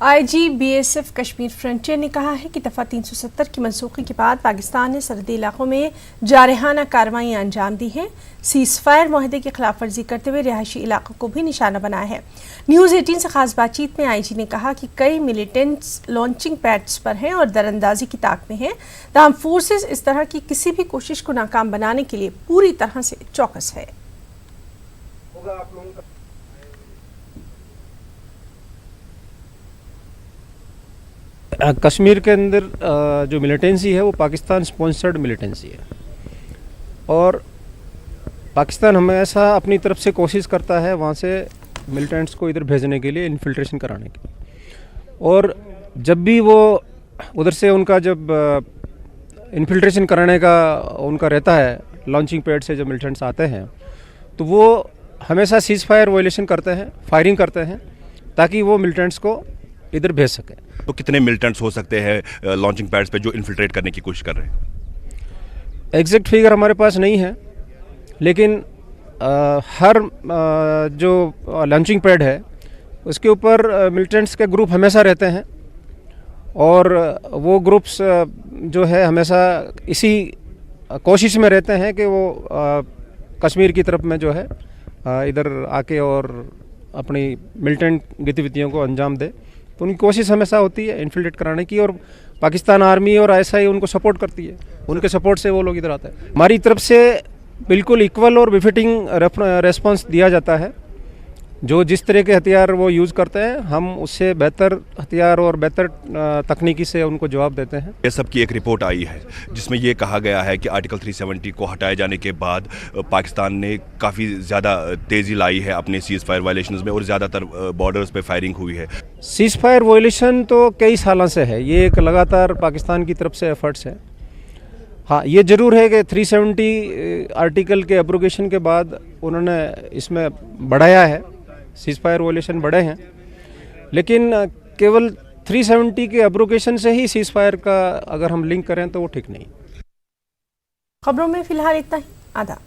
IG BSF Kashmir frontier ने कहा है कि दफ़ा 370 की मनसूखी के बाद पाकिस्तान ने सरहदी इलाकों में जारहाना कार्रवाइयाँ अंजाम दी हैं। सीज़ फायर माहदे की खिलाफ वर्जी करते हुए रिहायशी इलाकों को भी निशाना बनाया है। न्यूज़ 18 से खास बातचीत में आईजी ने कहा कि कई मिलिटेंट्स लॉन्चिंग पैड्स पर हैं और दरअंदाजी की ताक में हैं। तमाम फोर्सेस इस तरह की किसी भी कोशिश को नाकाम बनाने के लिए पूरी तरह से चौकस है। कश्मीर के अंदर जो मिलिटेंसी है वो पाकिस्तान स्पॉन्सर्ड मिलिटेंसी है और पाकिस्तान हमेशा अपनी तरफ से कोशिश करता है वहाँ से मिलिटेंट्स को इधर भेजने के लिए, इन्फिल्ट्रेशन कराने के लिए। और जब भी वो उधर से उनका जब इन्फिल्ट्रेशन कराने का उनका रहता है, लॉन्चिंग पैड से जब मिलिटेंट्स आते हैं तो वो हमेशा सीज़ फायर वायलेशन करते हैं, फायरिंग करते हैं ताकि वो मिलिटेंट्स को इधर भेज सके। तो कितने मिलिटेंट्स हो सकते हैं लॉन्चिंग पैड्स पे जो इन्फिल्ट्रेट करने की कोशिश कर रहे हैं? एग्जैक्ट फिगर हमारे पास नहीं है, लेकिन हर जो लॉन्चिंग पैड है उसके ऊपर मिलिटेंट्स के ग्रुप हमेशा रहते हैं और वो ग्रुप्स जो है हमेशा इसी कोशिश में रहते हैं कि वो कश्मीर की तरफ में जो है इधर आके और अपनी मिलिटेंट गतिविधियों को अंजाम दे। तो उनकी कोशिश हमेशा होती है इन्फिल्ट्रेट कराने की और पाकिस्तान आर्मी और आईएसआई उनको सपोर्ट करती है। उनके सपोर्ट से वो लोग इधर आते हैं। हमारी तरफ से बिल्कुल इक्वल और बिफिटिंग रेस्पॉन्स दिया जाता है। जो जिस तरह के हथियार वो यूज़ करते हैं हम उससे बेहतर हथियार और बेहतर तकनीकी से उनको जवाब देते हैं। ये सब की एक रिपोर्ट आई है जिसमें ये कहा गया है कि आर्टिकल 370 को हटाए जाने के बाद पाकिस्तान ने काफ़ी ज़्यादा तेज़ी लाई है अपने सीज़ फायर वायलेशंस में और ज़्यादातर बॉर्डर्स पे फायरिंग हुई है। सीज़ फायर वायलेशन तो कई सालों से है, ये एक लगातार पाकिस्तान की तरफ से एफर्ट्स है। हाँ, ये ज़रूर है कि 370 आर्टिकल के एब्रोगेशन के बाद उन्होंने इसमें बढ़ाया है, सीज़ फायर वायलेशन बढ़े हैं, लेकिन केवल 370 के एब्रोगेशन से ही सीज़ फायर का अगर हम लिंक करें तो वो ठीक नहीं। खबरों में फिलहाल इतना ही। आदाब।